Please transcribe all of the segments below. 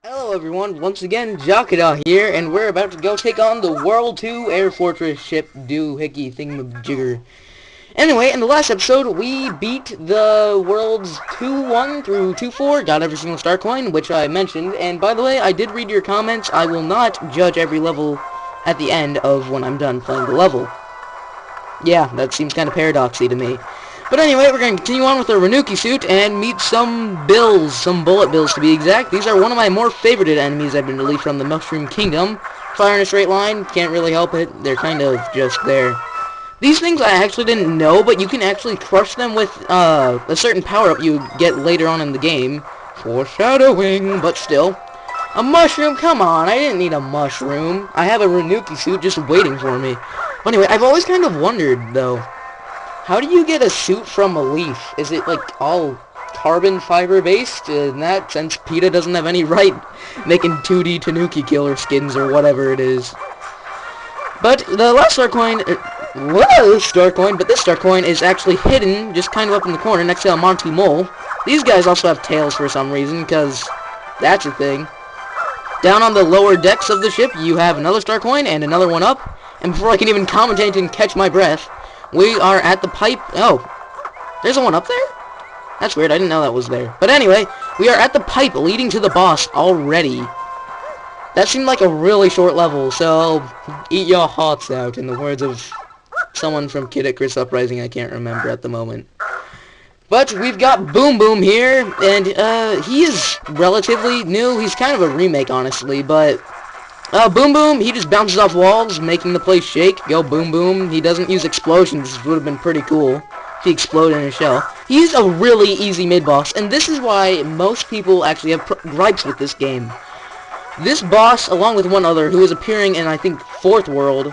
Hello everyone, once again, Jakadah here, and we're about to go take on the World 2 Air Fortress ship doohickey thingamajigger. Anyway, in the last episode, we beat the Worlds 2-1 through 2-4, got every single star coin, which I mentioned, and by the way, I did read your comments. I will not judge every level at the end of when I'm done playing the level. Yeah, that seems kind of paradoxy to me. But anyway, we're going to continue on with our Renuki suit and meet some bills, some bullet bills to be exact. These are one of my more favorited enemies I've been released from the Mushroom Kingdom. Fire in a straight line, can't really help it. They're kind of just there. These things I actually didn't know, but you can actually crush them with a certain power-up you get later on in the game. Foreshadowing, but still. A mushroom? Come on, I didn't need a mushroom. I have a Renuki suit just waiting for me. But anyway, I've always kind of wondered, though. How do you get a suit from a leaf? Is it, like, all carbon fiber based? In that sense, PETA doesn't have any right making 2D Tanuki killer skins or whatever it is. But the last star coin, but this star coin is actually hidden just kind of up in the corner next to a Monty Mole. These guys also have tails for some reason, because that's a thing. Down on the lower decks of the ship, you have another star coin and another one up. And before I can even commentate and catch my breath, we are at the pipe. Oh, there's one up there? That's weird, I didn't know that was there. But anyway, we are at the pipe leading to the boss already. That seemed like a really short level, so eat your hearts out, in the words of someone from Kid Icarus Uprising I can't remember at the moment. But we've got Boom Boom here, and he is relatively new. He's kind of a remake, honestly, but Boom Boom, he just bounces off walls, making the place shake. Go Boom Boom. He doesn't use explosions, which would have been pretty cool if he exploded in a shell. He's a really easy mid-boss, and this is why most people actually have gripes with this game. This boss, along with one other, who is appearing in, I think, 4th World,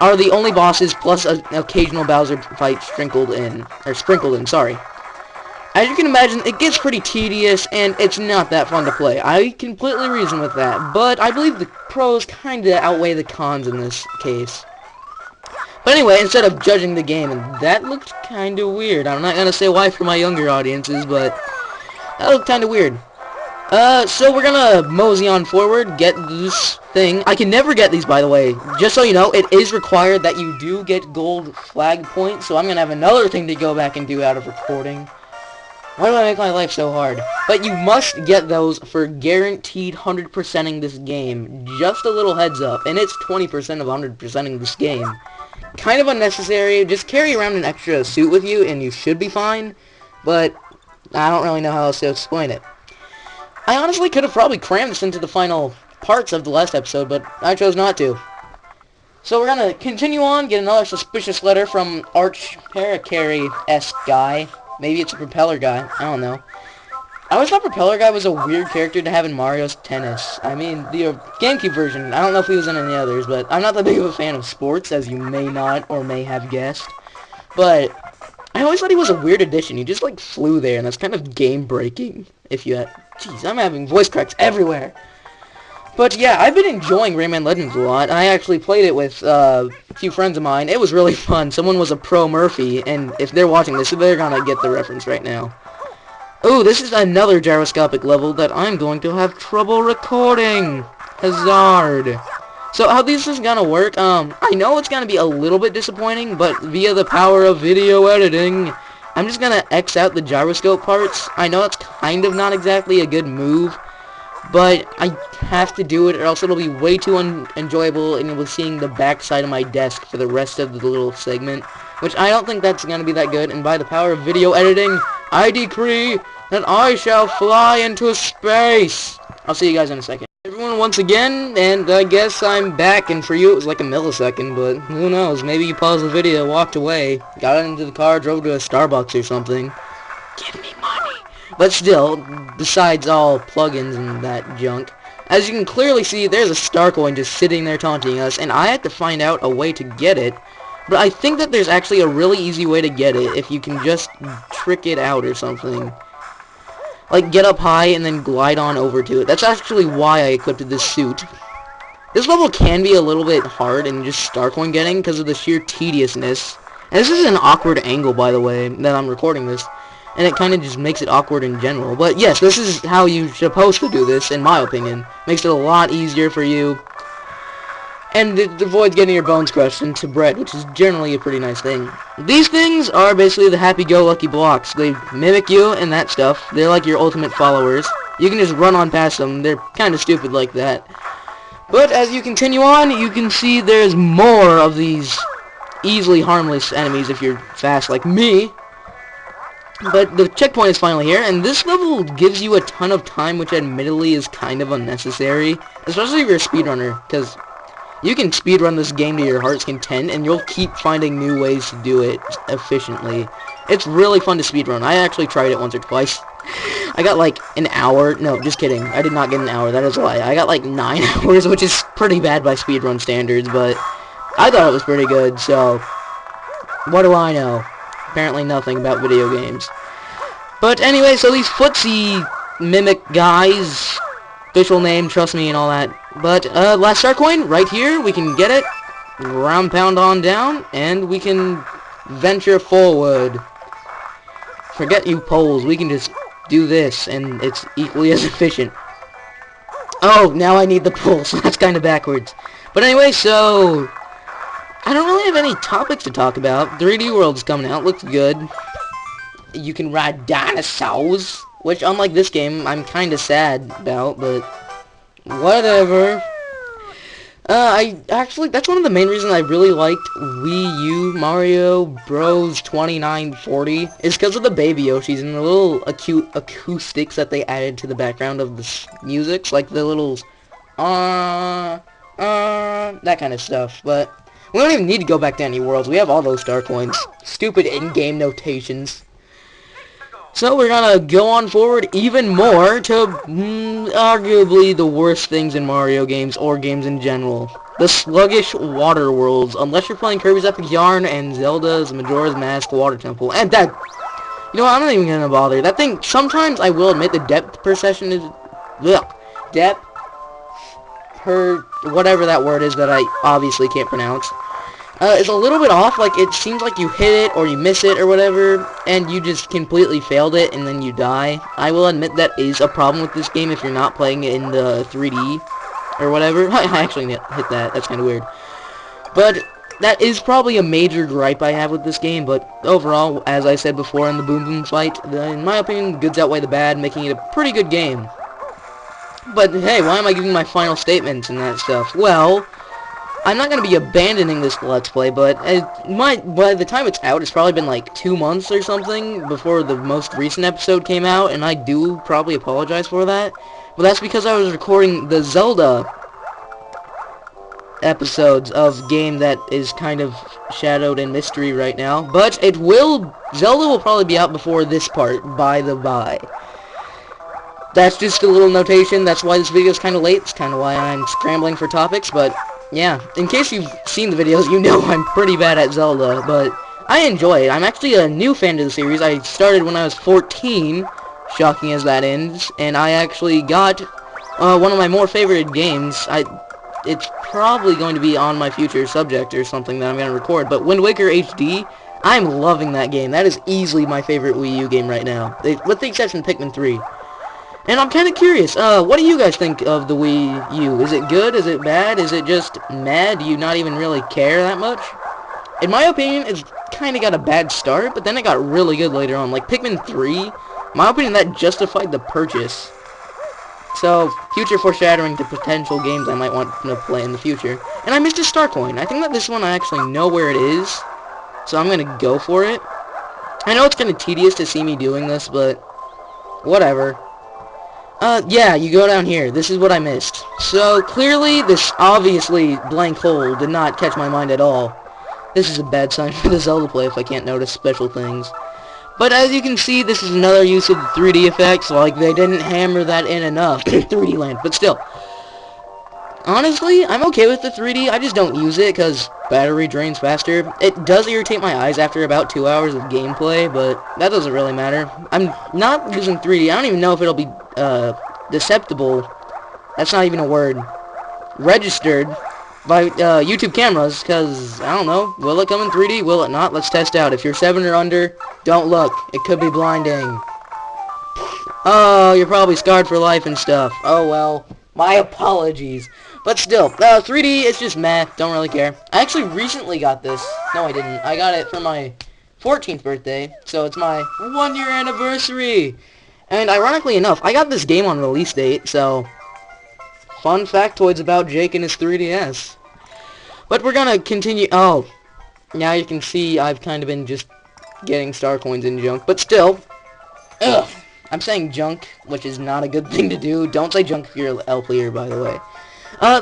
are the only bosses, plus an occasional Bowser fight sprinkled in. As you can imagine, it gets pretty tedious, and it's not that fun to play. I completely reason with that, but I believe the pros kinda outweigh the cons in this case. But anyway, instead of judging the game, and that looked kinda weird. I'm not gonna say why for my younger audiences, but that looked kinda weird. So we're gonna mosey on forward, get this thing. I can never get these, by the way. Just so you know, it is required that you do get gold flag points, so I'm gonna have another thing to go back and do out of recording. Why do I make my life so hard? But you must get those for guaranteed 100%ing this game. Just a little heads up. And it's 20% of 100%ing this game. Kind of unnecessary. Just carry around an extra suit with you and you should be fine. But I don't really know how else to explain it. I honestly could have probably crammed this into the final parts of the last episode, but I chose not to. So we're gonna continue on, get another suspicious letter from Arch Paracarry-esque guy. Maybe it's a Propeller Guy. I don't know. I always thought Propeller Guy was a weird character to have in Mario's Tennis. I mean, the GameCube version. I don't know if he was in any others, but I'm not that big of a fan of sports, as you may not or may have guessed. But I always thought he was a weird addition. He just, like, flew there, and that's kind of game-breaking. If you had... Jeez, I'm having voice cracks everywhere. But yeah, I've been enjoying Rayman Legends a lot. I actually played it with a few friends of mine. It was really fun. Someone was a pro Murphy, and if they're watching this, they're gonna get the reference right now. Oh, this is another gyroscopic level that I'm going to have trouble recording. Hazard. So how this is gonna work, I know it's gonna be a little bit disappointing, but via the power of video editing, I'm just gonna X out the gyroscope parts. I know it's kind of not exactly a good move, but I have to do it or else it'll be way too unenjoyable and you'll be seeing the backside of my desk for the rest of the little segment, which I don't think that's going to be that good, and by the power of video editing, I decree that I shall fly into space. I'll see you guys in a second. Everyone, once again, and I guess I'm back, and for you it was like a millisecond, but who knows, maybe you paused the video, walked away, got into the car, drove to a Starbucks or something. Give me money. But still, besides all plugins and that junk, as you can clearly see, there's a star coin just sitting there taunting us, and I had to find out a way to get it. But I think that there's actually a really easy way to get it, if you can just trick it out or something. Like, get up high and then glide on over to it. That's actually why I equipped this suit. This level can be a little bit hard in just star coin getting, because of the sheer tediousness. And this is an awkward angle, by the way, that I'm recording this. and it kind of just makes it awkward in general. But yes, this is how you're supposed to do this, in my opinion. Makes it a lot easier for you, and it avoids getting your bones crushed into bread, which is generally a pretty nice thing. These things are basically the happy-go-lucky blocks. They mimic you and that stuff. They're like your ultimate followers. You can just run on past them. They're kind of stupid like that. But as you continue on, you can see there's more of these easily harmless enemies if you're fast like me. But the checkpoint is finally here, and this level gives you a ton of time, which admittedly is kind of unnecessary, especially if you're a speedrunner, because you can speedrun this game to your heart's content, and you'll keep finding new ways to do it efficiently. It's really fun to speedrun. I actually tried it once or twice. I got like an hour. No, just kidding. I did not get an hour. That is a lie. I got like 9 hours, which is pretty bad by speedrun standards, but I thought it was pretty good, so what do I know? Apparently nothing about video games. But anyway, so these footsie mimic guys, official name, trust me, and all that. But last star coin right here, we can get it, round pound on down, and we can venture forward. Forget you poles, we can just do this, and it's equally as efficient. Oh, now I need the pole, so that's kind of backwards. But anyway, so I don't really have any topics to talk about. 3D World's coming out, looks good. You can ride dinosaurs, which unlike this game, I'm kind of sad about, but whatever. That's one of the main reasons I really liked Wii U Mario Bros. 2940, is because of the baby Yoshis and the little acoustics that they added to the background of the music, like the little, that kind of stuff, but we don't even need to go back to any worlds. We have all those star coins. Stupid in-game notations. So we're gonna go on forward even more to arguably the worst things in Mario games or games in general. The sluggish water worlds, unless you're playing Kirby's Epic Yarn and Zelda's Majora's Mask Water Temple. And that, you know what, I'm not even gonna bother. That thing, sometimes I will admit the depth perception is, depth per, whatever that word is that I obviously can't pronounce. It's a little bit off, like it seems like you hit it or you miss it or whatever, and you just completely failed it and then you die. I will admit that is a problem with this game if you're not playing it in the 3D or whatever. I actually hit that, that's kind of weird. But that is probably a major gripe I have with this game, but overall, as I said before in the Boom Boom fight, in my opinion, the goods outweigh the bad, making it a pretty good game. But hey, why am I giving my final statements and that stuff? Well, I'm not going to be abandoning this Let's Play, but by the time it's out, it's probably been like 2 months or something before the most recent episode came out, and I do probably apologize for that. But that's because I was recording the Zelda episodes of game that is kind of shadowed in mystery right now. But Zelda will probably be out before this part, by the by. That's just a little notation. That's why this video is kind of late. It's kind of why I'm scrambling for topics, but yeah, in case you've seen the videos, you know I'm pretty bad at Zelda, but I enjoy it. I'm actually a new fan of the series. I started when I was 14, shocking as that is, and I actually got one of my more favorite games. It's probably going to be on my future subject or something that I'm going to record, but Wind Waker HD, I'm loving that game. That is easily my favorite Wii U game right now, with the exception of Pikmin 3. And I'm kind of curious, what do you guys think of the Wii U? Is it good? Is it bad? Is it just mad? Do you not even really care that much? In my opinion, it's kind of got a bad start, but then it got really good later on. Like Pikmin 3, in my opinion, that justified the purchase. So, future foreshadowing to potential games I might want to play in the future. And I missed a star coin. I think that this one I actually know where it is, so I'm going to go for it. I know it's kind of tedious to see me doing this, but whatever. Yeah, you go down here. This is what I missed. So, clearly, this obviously blank hole did not catch my mind at all. This is a bad sign for the Zelda play if I can't notice special things. But as you can see, this is another use of the 3D effects, like they didn't hammer that in enough. 3D land, but still. Honestly, I'm okay with the 3D, I just don't use it because battery drains faster. It does irritate my eyes after about 2 hours of gameplay, but that doesn't really matter. I'm not using 3D, I don't even know if it'll be deceptible, that's not even a word, registered by YouTube cameras, because, I don't know, will it come in 3D, will it not? Let's test out. If you're 7 or under, Don't look. It could be blinding. Oh, you're probably scarred for life and stuff. Oh, well. My apologies. But still, 3D, it's just meh. Don't really care. I actually recently got this. No, I didn't. I got it for my 14th birthday. So it's my 1-year anniversary. And ironically enough, I got this game on release date, so... Fun factoids about Jake and his 3DS. But we're gonna continue... Oh, now you can see I've kind of been just getting star coins and junk. But still... Ugh. I'm saying junk, which is not a good thing to do. Don't say junk if you're L player, by the way.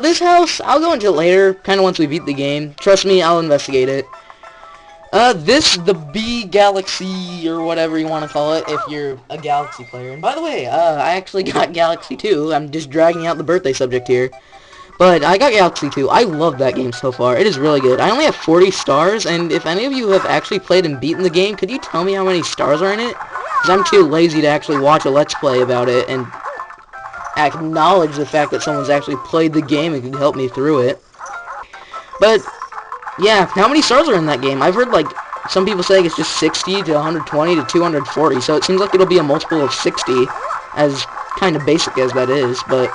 This house, I'll go into it later, kind of once we beat the game. Trust me, I'll investigate it. The B Galaxy, or whatever you want to call it, if you're a Galaxy player. And by the way, I actually got Galaxy 2. I'm just dragging out the birthday subject here. But I got Galaxy 2. I love that game so far. It is really good. I only have 40 stars, and if any of you have actually played and beaten the game, could you tell me how many stars are in it? Because I'm too lazy to actually watch a Let's Play about it and acknowledge the fact that someone's actually played the game and can help me through it. But, yeah, how many stars are in that game? I've heard, like, some people saying it's just 60 to 120 to 240, so it seems like it'll be a multiple of 60, as kind of basic as that is, but...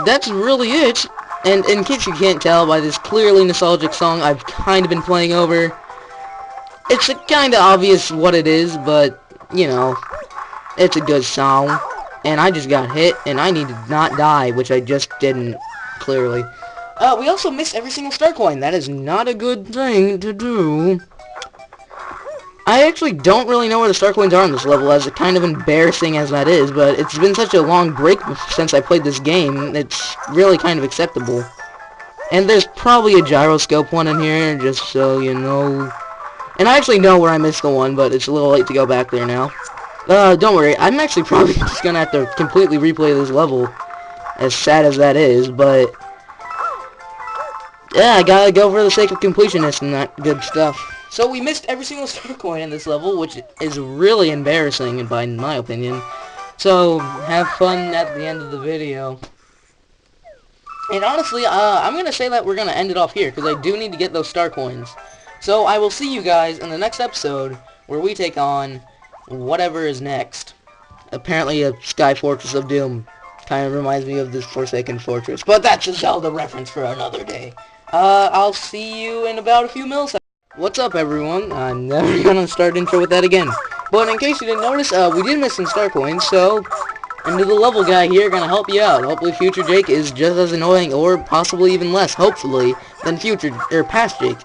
that's really it. And in case you can't tell by this clearly nostalgic song I've kind of been playing over, it's kind of obvious what it is, but, you know, it's a good song. And I just got hit, and I need to not die, which I just didn't, clearly. We also missed every single star coin. That is not a good thing to do. I actually don't really know where the star coins are on this level, as kind of embarrassing as that is, but it's been such a long break since I played this game, it's really kind of acceptable. And there's probably a gyroscope one in here, just so you know. And I actually know where I missed the one, but it's a little late to go back there now. Don't worry, I'm actually probably just gonna have to completely replay this level, as sad as that is, but... yeah, I gotta go for the sake of completionist and that good stuff. So we missed every single star coin in this level, which is really embarrassing, in my opinion. So, have fun at the end of the video. And honestly, I'm gonna say that we're gonna end it off here, because I do need to get those star coins. So, I will see you guys in the next episode, where we take on whatever is next. Apparently a Sky Fortress of Doom. Kind of reminds me of this Forsaken Fortress. But that's a Zelda reference for another day. I'll see you in about a few milliseconds. What's up, everyone? I'm never gonna start intro with that again. But in case you didn't notice, we did miss some star coins, so... into the level guy here, gonna help you out. Hopefully future Jake is just as annoying, or possibly even less, hopefully, than past Jake.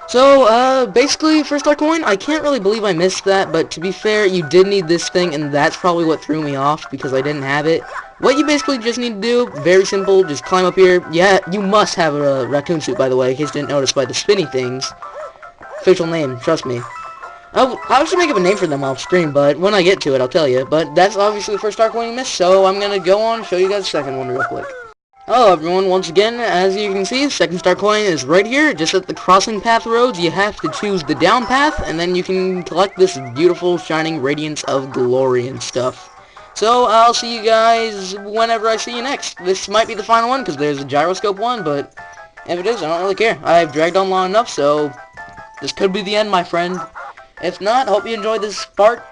So, basically, for star coin, I can't really believe I missed that, but to be fair, you did need this thing, and that's probably what threw me off, because I didn't have it. What you basically just need to do, very simple, just climb up here. Yeah, you must have a raccoon suit, by the way, in case you didn't notice by the spinny things. Official name, trust me. I'll actually make up a name for them off screen, but when I get to it, I'll tell you. But that's obviously the first star coin you missed, so I'm gonna go on and show you guys the second one real quick. Hello everyone, once again, as you can see, the second star coin is right here, just at the crossing path roads. You have to choose the down path, and then you can collect this beautiful shining radiance of glory and stuff. So, I'll see you guys whenever I see you next. This might be the final one, because there's a gyroscope one, but if it is, I don't really care. I've dragged on long enough, so this could be the end, my friend. If not, hope you enjoyed this part.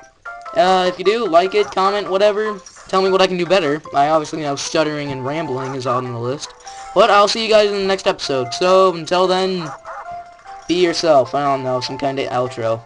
If you do, like it, comment, whatever. Tell me what I can do better. I obviously know stuttering and rambling is on the list. But I'll see you guys in the next episode. So, until then, be yourself. I don't know, some kind of outro.